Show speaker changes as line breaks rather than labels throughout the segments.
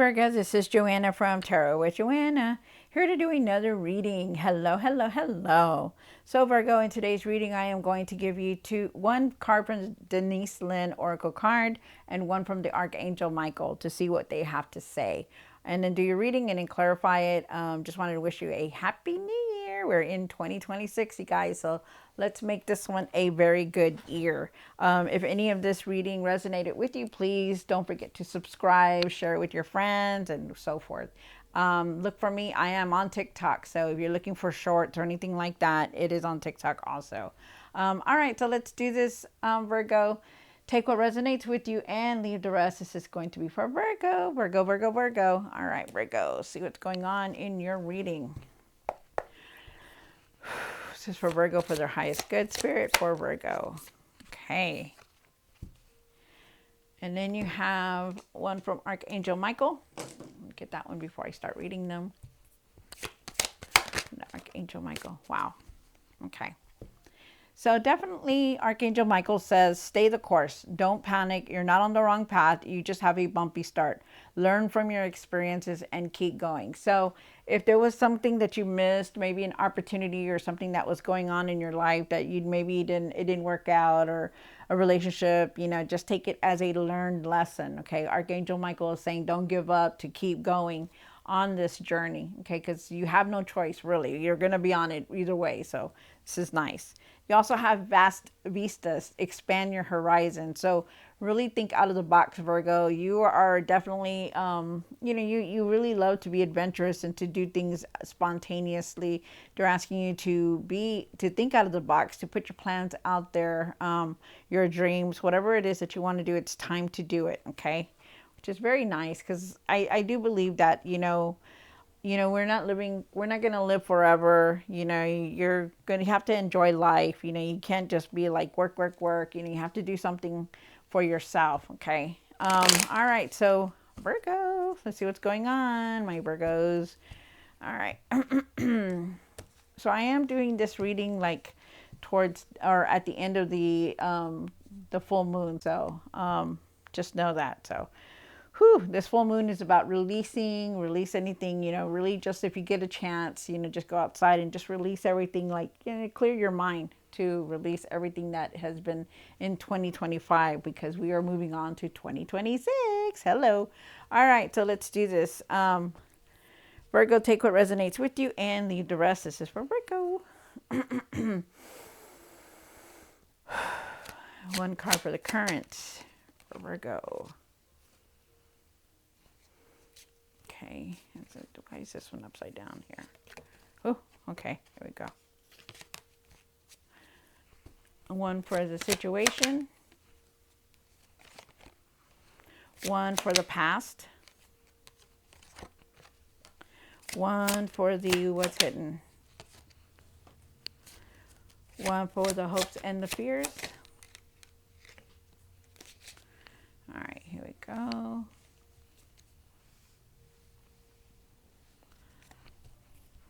Virgo, this is Joanna from Tarot with Joanna, here to do another reading. Hello, hello, hello. So Virgo, in today's reading, I am going to give you one card from Denise Lynn Oracle card and one from the Archangel Michael to see what they have to say. And then do your reading and then clarify it. Just wanted to wish you a happy new year. We're in 2026, you guys. So let's make this one a very good year. If any of this reading resonated with you, please don't forget to subscribe, share it with your friends, and so forth. Look for me. I am on TikTok. So if you're looking for shorts or anything like that, it is on TikTok also. All right, so let's do this, Virgo. Take what resonates with you and leave the rest. This is going to be for Virgo. Virgo, Virgo, Virgo. All right, Virgo, see what's going on in your reading. This is for Virgo, for their highest good, spirit for Virgo. Okay. And then you have one from Archangel Michael. Get that one before I start reading them. Archangel Michael. Wow. Okay. So definitely Archangel Michael says, stay the course. Don't panic. You're not on the wrong path. You just have a bumpy start. Learn from your experiences and keep going. So if there was something that you missed, maybe an opportunity or something that was going on in your life that it didn't work out, or a relationship, just take it as a learned lesson. Okay. Archangel Michael is saying, don't give up, to keep going on this journey. Okay. Because you have no choice, really. You're going to be on it either way. So this is nice. You also have vast vistas, expand your horizon. So really think out of the box, Virgo. You are definitely, you really love to be adventurous and to do things spontaneously. They're asking you to think out of the box, to put your plans out there, your dreams, whatever it is that you want to do, it's time to do it. Okay. Which is very nice, because I do believe that, we're not going to live forever. You're going to have to enjoy life. You can't just be like work, work, work. You have to do something for yourself. Okay. All right. So Virgo, let's see what's going on, my Virgos. All right. So I am doing this reading like towards or at the end of the full moon. So, just know that. So, this full moon is about release anything, really just if you get a chance, just go outside and just release everything, like, clear your mind to release everything that has been in 2025, because we are moving on to 2026. Hello. All right. So let's do this. Virgo, take what resonates with you and leave the rest. This is for Virgo. One card for the current for Virgo. Okay, why is this one upside down here? Oh, okay, here we go. One for the situation. One for the past. One for the what's hidden. One for the hopes and the fears. All right, here we go.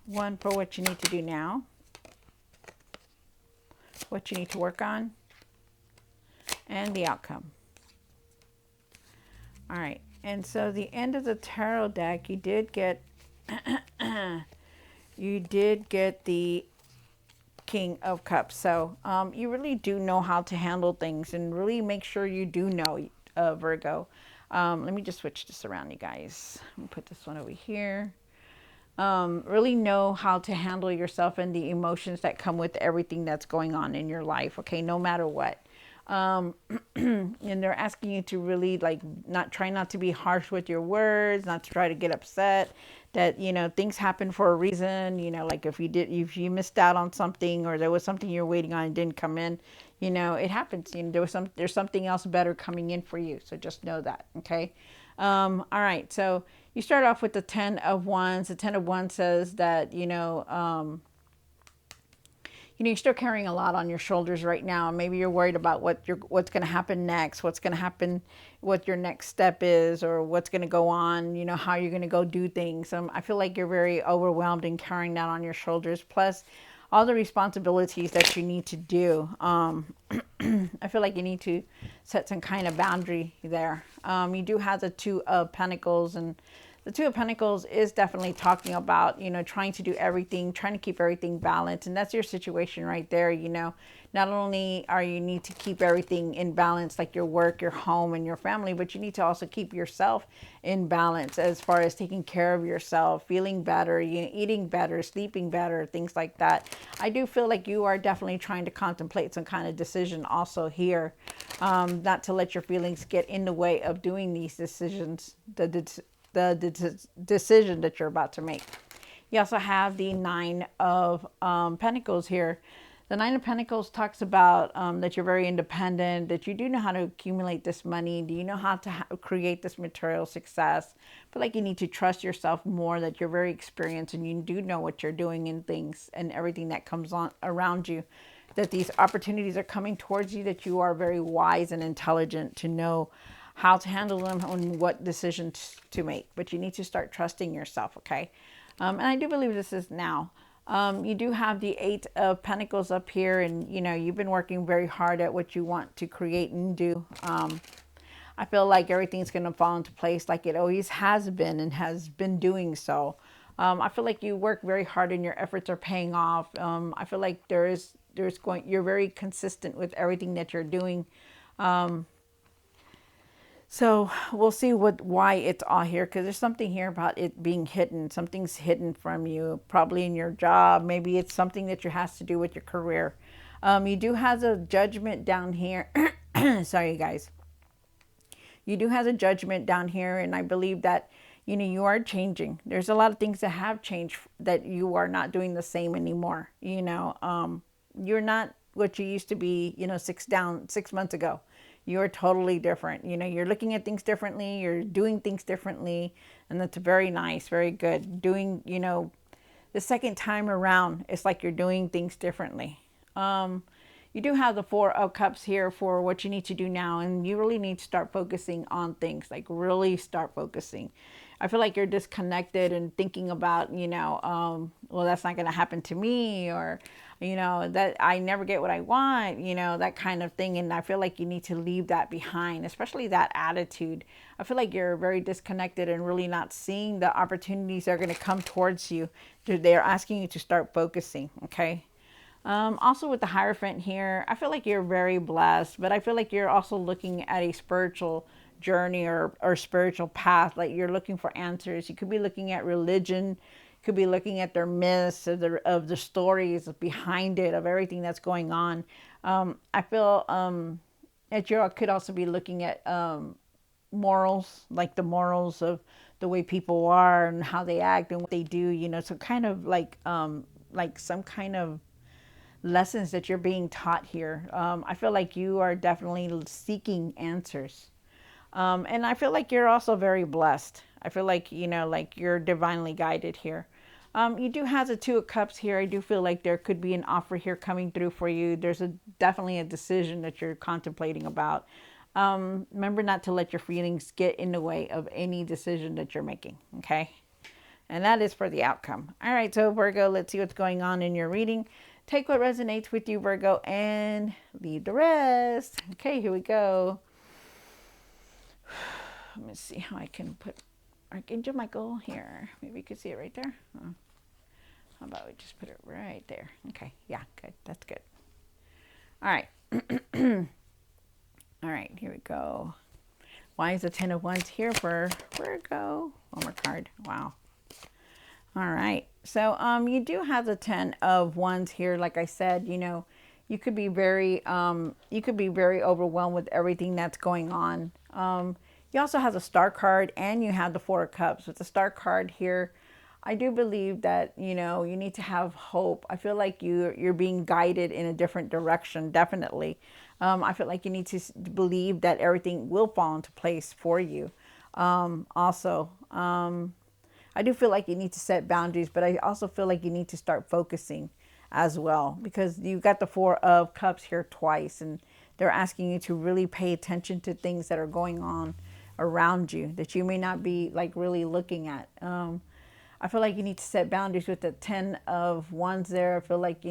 One for what you need to do now, what you need to work on, and the outcome. All right, and so the end of the tarot deck, you did get the King of Cups. So you really do know how to handle things, and really make sure you do know, Virgo. Let me just switch this around, you guys. Let me put this one over here. Really know how to handle yourself and the emotions that come with everything that's going on in your life. Okay. No matter what. And they're asking you to really try not to be harsh with your words, not to try to get upset, that, things happen for a reason, like if you missed out on something, or there was something you're waiting on and didn't come in, it happens. There's something else better coming in for you. So just know that. Okay. All right. So you start off with the 10 of Wands. The 10 of Wands says that, you're still carrying a lot on your shoulders right now. Maybe you're worried about what's going to happen next, what's going to happen, what your next step is, or what's going to go on, how you're going to go do things. I feel like you're very overwhelmed and carrying that on your shoulders, plus all the responsibilities that you need to do. I feel like you need to set some kind of boundary there. You do have the Two of Pentacles, and the Two of Pentacles is definitely talking about, trying to do everything, trying to keep everything balanced. And that's your situation right there. Not only are you need to keep everything in balance, like your work, your home, and your family, but you need to also keep yourself in balance as far as taking care of yourself, feeling better, eating better, sleeping better, things like that. I do feel like you are definitely trying to contemplate some kind of decision also here, not to let your feelings get in the way of doing these decisions, the decision that you're about to make. You also have the Nine of Pentacles here. The Nine of Pentacles talks about that you're very independent, that you do know how to accumulate this money. Do you know how to create this material success? I feel like you need to trust yourself more, that you're very experienced and you do know what you're doing in things and everything that comes on around you. That these opportunities are coming towards you, that you are very wise and intelligent to know how to handle them and what decisions to make. But you need to start trusting yourself, okay? And I do believe this is now. You do have the Eight of Pentacles up here, and you've been working very hard at what you want to create and do. I feel like everything's going to fall into place like it always has been and has been doing so. I feel like you work very hard and your efforts are paying off. I feel like you're very consistent with everything that you're doing. So we'll see why it's all here, because there's something here about it being hidden. Something's hidden from you, probably in your job. Maybe it's something that has to do with your career. You do have a Judgment down here. Sorry, you guys. You do have a Judgment down here, and I believe that you are changing. There's a lot of things that have changed, that you are not doing the same anymore. You're not what you used to be, 6 months ago. You're totally different. You're looking at things differently. You're doing things differently. And that's very nice, very good. Doing, the second time around, it's like you're doing things differently. You do have the Four of Cups here for what you need to do now. And you really need to start focusing on things, like really start focusing. I feel like you're disconnected and thinking about, well, that's not going to happen to me, or, that I never get what I want, that kind of thing. And I feel like you need to leave that behind, especially that attitude. I feel like you're very disconnected and really not seeing the opportunities that are going to come towards you. They're asking you to start focusing, okay? Also with the Hierophant here, I feel like you're very blessed, but I feel like you're also looking at a spiritual journey or spiritual path. Like you're looking for answers. You could be looking at religion, could be looking at their myths, of the stories behind it, of everything that's going on. I feel that you could also be looking at morals, like the morals of the way people are and how they act and what they do. So kind of like some kind of lessons that you're being taught here. I feel like you are definitely seeking answers. And I feel like you're also very blessed. I feel like, like you're divinely guided here. You do have the Two of Cups here. I do feel like there could be an offer here coming through for you. There's definitely a decision that you're contemplating about. Remember not to let your feelings get in the way of any decision that you're making, okay? And that is for the outcome. All right, so Virgo, let's see what's going on in your reading. Take what resonates with you, Virgo, and leave the rest. Okay, here we go. Let me see how I can put Archangel Michael here. Maybe you could see it right there. How about we just put it right there? Okay, yeah, good. That's good. All right. All right, here we go. Why is the Ten of Wands here for Virgo? One more card. Wow. All right. So you do have the Ten of Wands here. Like I said, you could be very overwhelmed with everything that's going on. You also have the Star card, and you have the Four of Cups. With the Star card here, I do believe that, you need to have hope. I feel like you're being guided in a different direction, definitely. I feel like you need to believe that everything will fall into place for you. Also, I do feel like you need to set boundaries, but I also feel like you need to start focusing as well, because you've got the Four of Cups here twice, and they're asking you to really pay attention to things that are going on around you that you may not be like really looking at. I feel like you need to set boundaries with the Ten of Wands there. I feel like,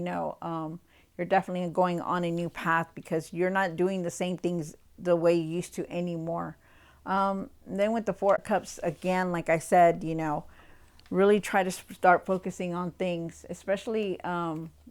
You're definitely going on a new path because you're not doing the same things the way you used to anymore. Then with the Four of Cups, again, like I said, really try to start focusing on things, especially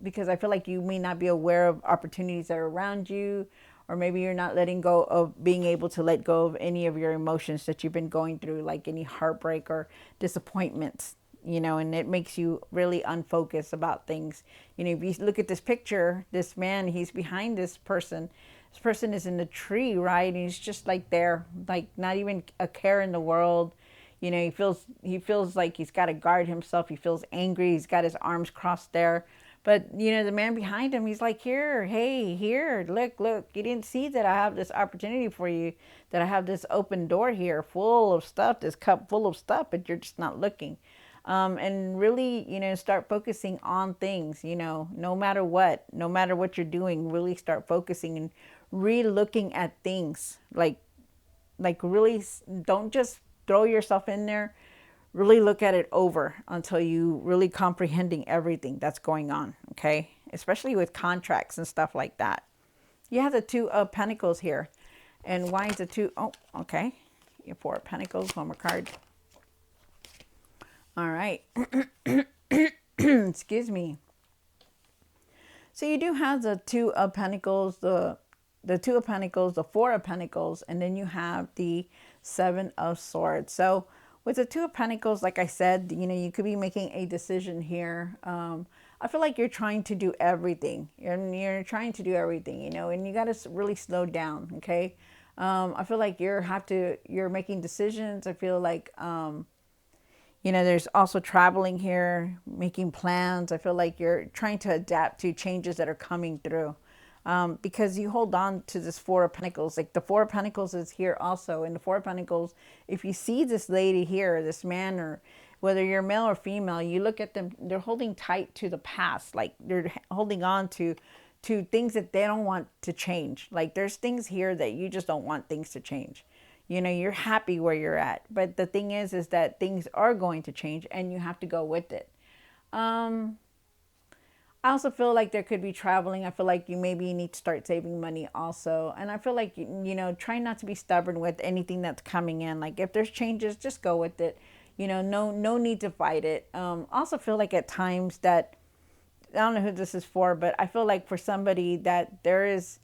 because I feel like you may not be aware of opportunities that are around you, or maybe you're not letting go of being able to let go of any of your emotions that you've been going through, like any heartbreak or disappointments, and it makes you really unfocused about things. If you look at this picture, this man, he's behind this person. This person is in the tree, right? And he's just like there, like not even a care in the world. He feels like he's got to guard himself. He feels angry. He's got his arms crossed there. But the man behind him, he's like, here, hey, here, look. You didn't see that I have this opportunity for you, that I have this open door here full of stuff, this cup full of stuff, but you're just not looking. And really, start focusing on things, no matter what you're doing, really start focusing and re-looking at things. Like really don't just throw yourself in there. Really look at it over until you really comprehending everything that's going on, okay? Especially with contracts and stuff like that. You have the Two of Pentacles here. And why is the two? Oh, okay. Your Four of Pentacles, one more card. All right. Excuse me. So you do have the Two of Pentacles, the Two of Pentacles, the Four of Pentacles, and then you have the Seven of Swords. So with the Two of Pentacles, like I said, you could be making a decision here. I feel like you're trying to do everything. You're trying to do everything, and you got to really slow down, okay? I feel like you're making decisions. I feel like, there's also traveling here, making plans. I feel like you're trying to adapt to changes that are coming through. Because you hold on to this Four of Pentacles. Like the Four of Pentacles is here also. In the Four of Pentacles, if you see this lady here, this man, or whether you're male or female, you look at them, they're holding tight to the past. Like they're holding on to things that they don't want to change. Like there's things here that you just don't want things to change. You're happy where you're at. But the thing is that things are going to change and you have to go with it. I also feel like there could be traveling. I feel like you maybe need to start saving money also. And I feel like, try not to be stubborn with anything that's coming in. Like if there's changes, just go with it. No need to fight it. Also feel like at times that, I don't know who this is for, but I feel like for somebody that there is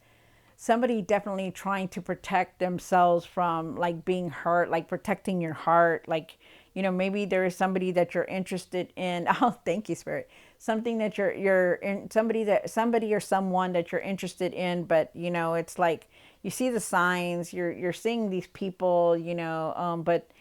somebody definitely trying to protect themselves from like being hurt, like protecting your heart. Like, maybe there is somebody that you're interested in. Oh, thank you, Spirit. Something that you're in, somebody or someone that you're interested in, but it's like you see the signs, you're seeing these people, but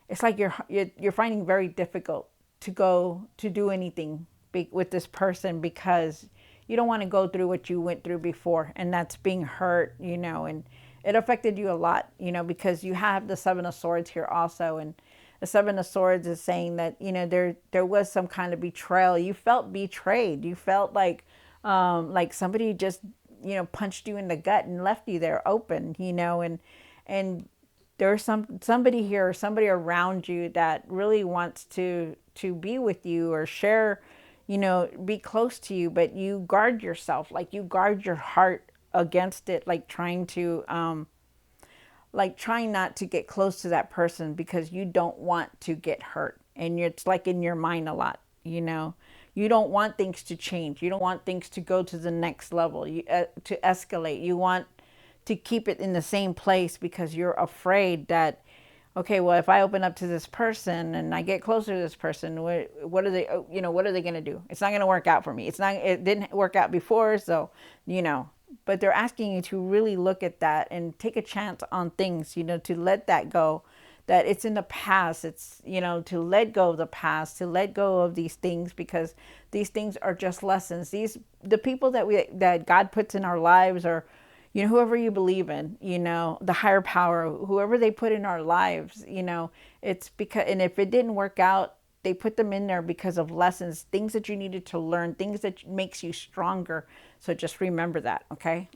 it's like you're finding very difficult to go to do anything with this person because you don't want to go through what you went through before, and that's being hurt, and it affected you a lot, because you have the Seven of Swords here also. And the Seven of Swords is saying that, there was some kind of betrayal. You felt betrayed. You felt like somebody just, punched you in the gut and left you there open, and there's somebody here or somebody around you that really wants to be with you or share, be close to you, but you guard yourself, like you guard your heart against it, like trying not to get close to that person because you don't want to get hurt. And it's like in your mind a lot, you don't want things to change. You don't want things to go to the next level, to escalate. You want to keep it in the same place because you're afraid that, okay, well, if I open up to this person and I get closer to this person, what are they, what are they going to do? It's not going to work out for me. It didn't work out before. So, but they're asking you to really look at that and take a chance on things, to let that go, that it's in the past. It's, to let go of the past, to let go of these things, because these things are just lessons. The people that God puts in our lives are, whoever you believe in, the higher power, whoever they put in our lives, it's because, and if it didn't work out, they put them in there because of lessons, things that you needed to learn, things that makes you stronger. So just remember that, okay?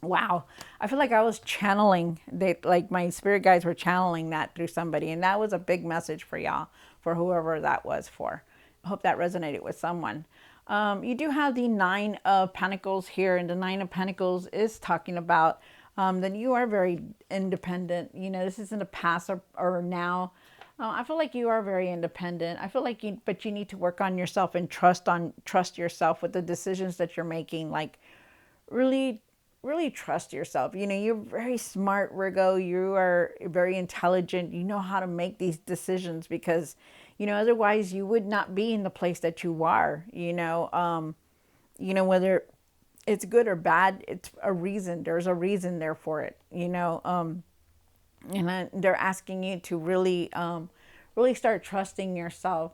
Wow. I feel like I was channeling, like my spirit guides were channeling that through somebody. And that was a big message for y'all, for whoever that was for. I hope that resonated with someone. You do have the Nine of Pentacles here, and the Nine of Pentacles is talking about that you are very independent. You know, this isn't a past or now. I feel like you are very independent. I feel like but you need to work on yourself and trust yourself with the decisions that you're making. Like, really, really trust yourself. You know, you're very smart, Virgo. You are very intelligent. You know how to make these decisions because, you know, otherwise you would not be in the place that you are. You know, whether it's good or bad, it's a reason. There's a reason there for it. They're asking you to really, really start trusting yourself.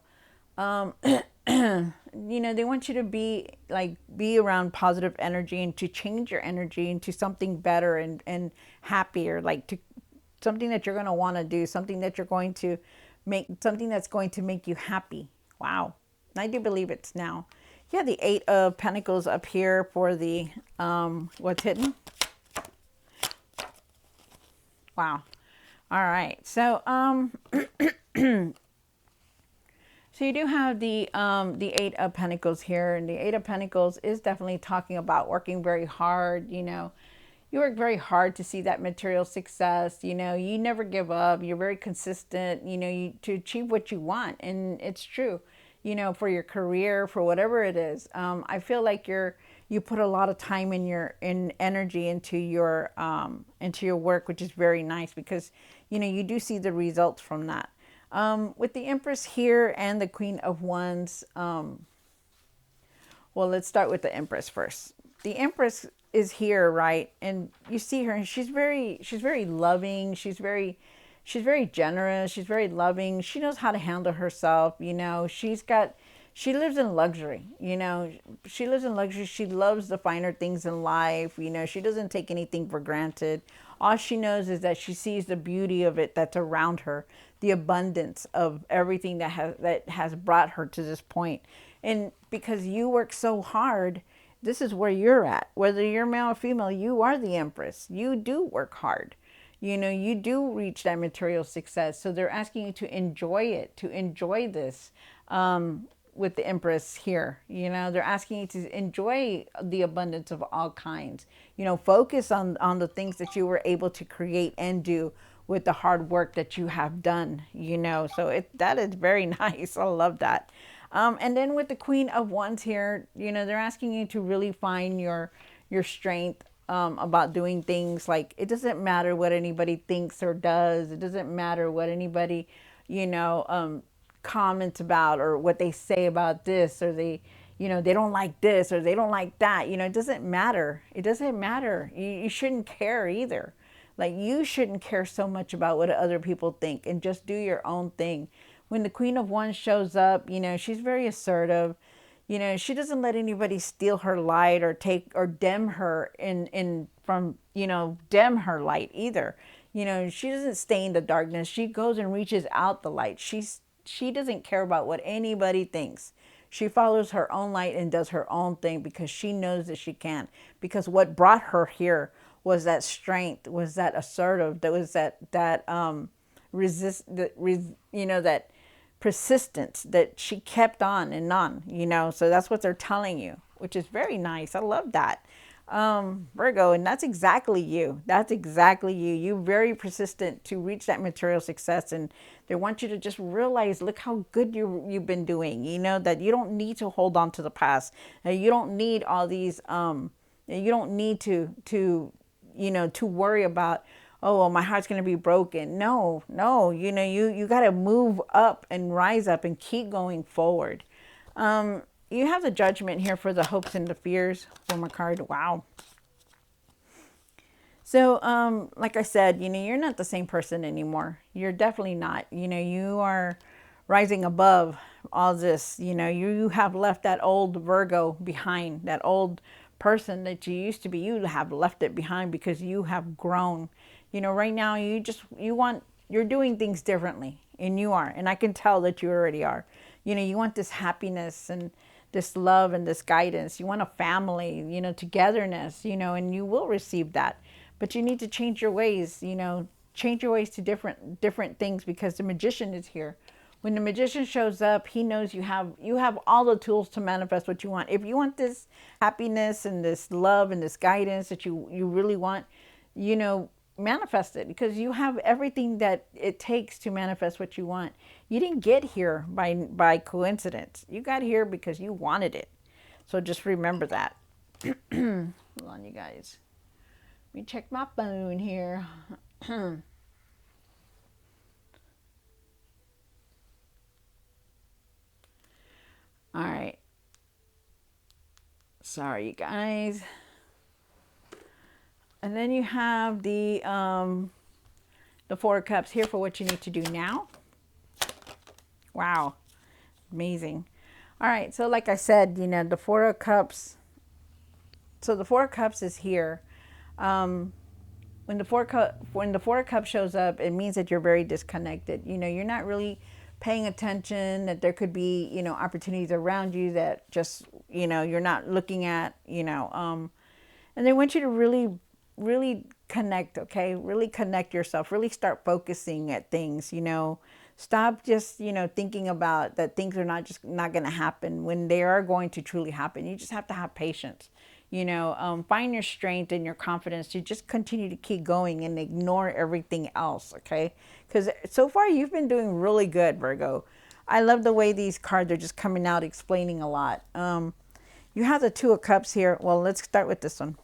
You know, they want you to be around positive energy and to change your energy into something better and happier, like to something that you're going to want to do, something that you're going to make, something that's going to make you happy. Wow. I do believe it's now. Yeah, the Eight of Pentacles up here for the what's hidden. Wow. All right. So so you do have the Eight of Pentacles here, and the Eight of Pentacles is definitely talking about working very hard. You know, you work very hard to see that material success. You know, you never give up. You're very consistent. You know, to achieve what you want, and it's true. You know, for your career, for whatever it is. I feel like you put a lot of time in energy into your work, which is very nice because, you know, you do see the results from that. With the Empress here and the Queen of Wands, well, let's start with the Empress first. The Empress is here, right? And you see her, and she's very loving. She's very generous. She's very loving. She knows how to handle herself. You know, she lives in luxury. You know, she lives in luxury. She loves the finer things in life. You know, she doesn't take anything for granted. All she knows is that she sees the beauty of it that's around her, the abundance of everything that has brought her to this point. And because you work so hard, this is where you're at. Whether you're male or female, you are the Empress. You do work hard. You know, you do reach that material success. So they're asking you to enjoy it, to enjoy this with the Empress here. You know, they're asking you to enjoy the abundance of all kinds. You know, focus on the things that you were able to create and do with the hard work that you have done, you know. So that is very nice. I love that. And then with the Queen of Wands here, you know, they're asking you to really find your strength about doing things. Like, it doesn't matter what anybody thinks or does. It doesn't matter what anybody, you know, comments about or what they say about this, or they don't like this or they don't like that. You know, it doesn't matter. It doesn't matter. You shouldn't care either. Like, you shouldn't care so much about what other people think, and just do your own thing. When the Queen of Wands shows up, you know, she's very assertive. You know, she doesn't let anybody steal her light or dim her dim her light either. You know, she doesn't stay in the darkness. She goes and reaches out the light. She doesn't care about what anybody thinks. She follows her own light and does her own thing because she knows that she can. Because what brought her here was that strength, was that assertive, that was that that persistence that she kept on and on, you know. So that's what they're telling you, which is very nice. I love that. Virgo, and that's exactly you. That's exactly you. You're very persistent to reach that material success, and they want you to just realize, look how good you've been doing. You know, that you don't need to hold on to the past. You don't need all these. You don't need to worry about, oh, well, my heart's going to be broken. No, you know, you got to move up and rise up and keep going forward. You have the Judgment here for the hopes and the fears for my card. Wow. So, like I said, you know, you're not the same person anymore. You're definitely not. You know, you are rising above all this. You know, you have left that old Virgo behind, that old person that you used to be. You have left it behind because you have grown. You know, right now you're doing things differently, and you are, and I can tell that you already are. You know, you want this happiness and this love and this guidance. You want a family, you know, togetherness, you know, and you will receive that. But you need to change your ways, you know, change your ways to different things, because the Magician is here When the magician shows up, he knows you have all the tools to manifest what you want. If you want this happiness and this love and this guidance that you really want, you know, manifest it, because you have everything that it takes to manifest what you want. You didn't get here by coincidence. You got here because you wanted it. So just remember that. Hold on, you guys. Let me check my phone here. All right. Sorry, you guys. And then you have the Four of Cups here for what you need to do now. Wow. Amazing. All right. So like I said, you know, the Four of Cups. So the Four of Cups is here. When the Four of Cups shows up, it means that you're very disconnected. You know, you're not really paying attention, that there could be, you know, opportunities around you that just, you know, you're not looking at, you know, and they want you to really connect, okay? Really connect yourself, really start focusing at things, you know. Stop just, you know, thinking about that things are not going to happen when they are going to truly happen. You just have to have patience, you know. Find your strength and your confidence to just continue to keep going and ignore everything else, okay? Because so far you've been doing really good, Virgo. I love the way these cards are just coming out explaining a lot. You have the Two of Cups here. Well, let's start with this one.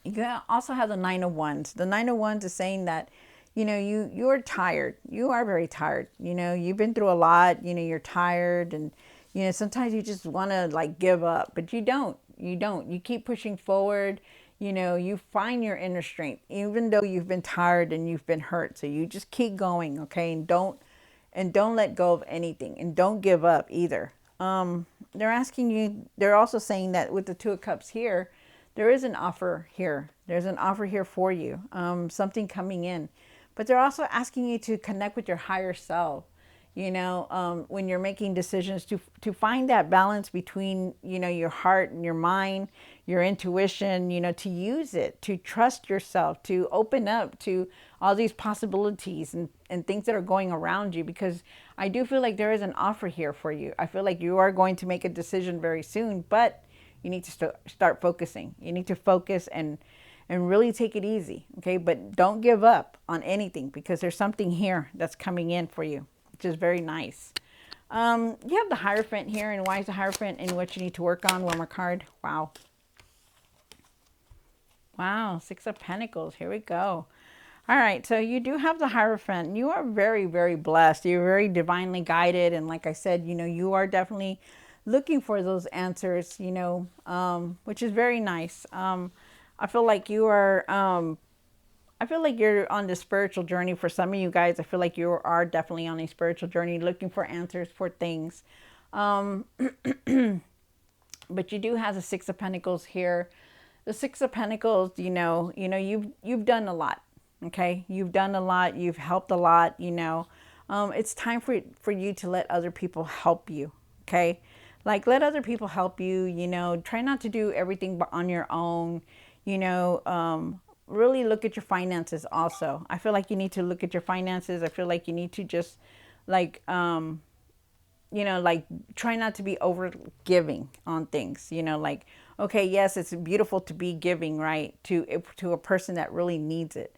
You also have the Nine of Wands. The Nine of Wands is saying that, you know, you're tired. You are very tired. You know, you've been through a lot. You know, you're tired, and you know, sometimes you just want to like give up, but you don't. You don't. You keep pushing forward. You know, you find your inner strength, even though you've been tired and you've been hurt. So you just keep going, okay? And don't let go of anything, and don't give up either. They're asking you. They're also saying that with the Two of Cups here, there is an offer here. There's an offer here for you. Something coming in. But they're also asking you to connect with your higher self. You know, when you're making decisions, to find that balance between, you know, your heart and your mind, your intuition, you know, to use it, to trust yourself, to open up to all these possibilities and things that are going around you. Because I do feel like there is an offer here for you. I feel like you are going to make a decision very soon, but you need to start focusing. You need to focus and really take it easy, okay? But don't give up on anything, because there's something here that's coming in for you, which is very nice. You have the Hierophant here, and why is the Hierophant and what you need to work on? One more card. Wow. Wow, Six of Pentacles. Here we go. All right, so you do have the Hierophant. You are very, very blessed. You're very divinely guided, and like I said, you know, you are definitely looking for those answers, you know, which is very nice. I feel like you are, I feel like you're on the spiritual journey for some of you guys. I feel like you are definitely on a spiritual journey, looking for answers for things. But you do have the Six of Pentacles here. The Six of Pentacles, you've done a lot. Okay, you've done a lot. You've helped a lot. You know, it's time for you to let other people help you. Okay, like let other people help you. You know, try not to do everything on your own. You know, really look at your finances also. I feel like you need to look at your finances. I feel like you need to just like, like try not to be over giving on things, you know, like, okay, yes, it's beautiful to be giving, right, to a person that really needs it,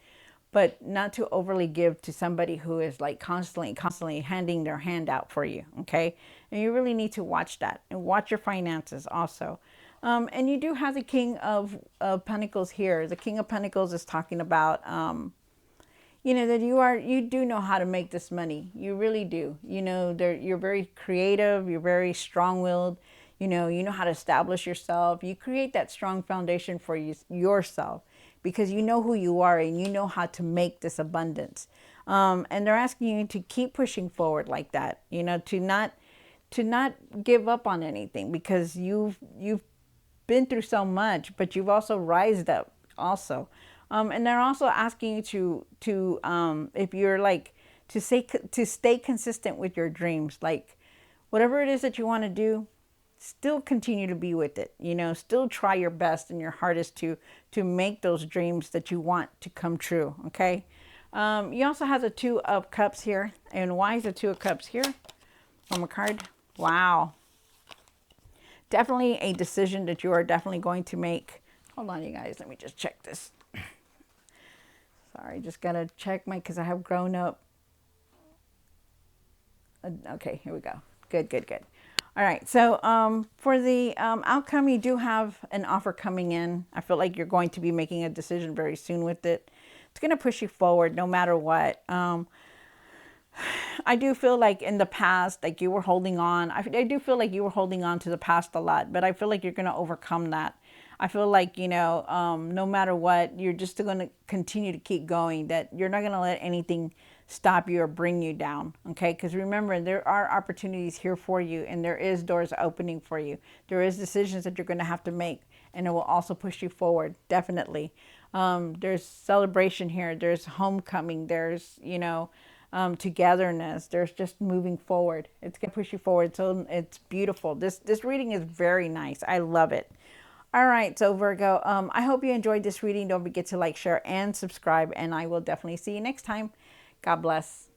but not to overly give to somebody who is like constantly handing their hand out for you. Okay. And you really need to watch that and watch your finances also. And you do have the King of Pentacles here. The King of Pentacles is talking about, that you do know how to make this money. You really do. You know, you're very creative. You're very strong-willed. You know how to establish yourself. You create that strong foundation for yourself because you know who you are and you know how to make this abundance. And they're asking you to keep pushing forward like that. You know, to not give up on anything because you've been through so much, but you've also rised up also. And they're also asking you to if you're like, to stay consistent with your dreams, like whatever it is that you want to do, still continue to be with it, you know, still try your best and your hardest to make those dreams that you want to come true. Okay. You also have the Two of Cups here. And why is the Two of Cups here from a card? Wow. Definitely a decision that you are definitely going to make. Hold on, you guys. Let me just check this. Sorry, just got to check because I have grown up. Okay, here we go. Good, good, good. All right, so for the outcome, you do have an offer coming in. I feel like you're going to be making a decision very soon with it. It's going to push you forward no matter what. I do feel like in the past, like you were holding on. I do feel like you were holding on to the past a lot, but I feel like you're going to overcome that. I feel like, you know, no matter what, you're just going to continue to keep going, that you're not going to let anything stop you or bring you down. Okay. Because remember, there are opportunities here for you, and there is doors opening for you. There is decisions that you're going to have to make, and it will also push you forward. Definitely. There's celebration here. There's homecoming. There's, you know, togetherness. There's just moving forward. It's going to push you forward. So it's beautiful. This reading is very nice. I love it. All right. So Virgo, I hope you enjoyed this reading. Don't forget to like, share, and subscribe. And I will definitely see you next time. God bless.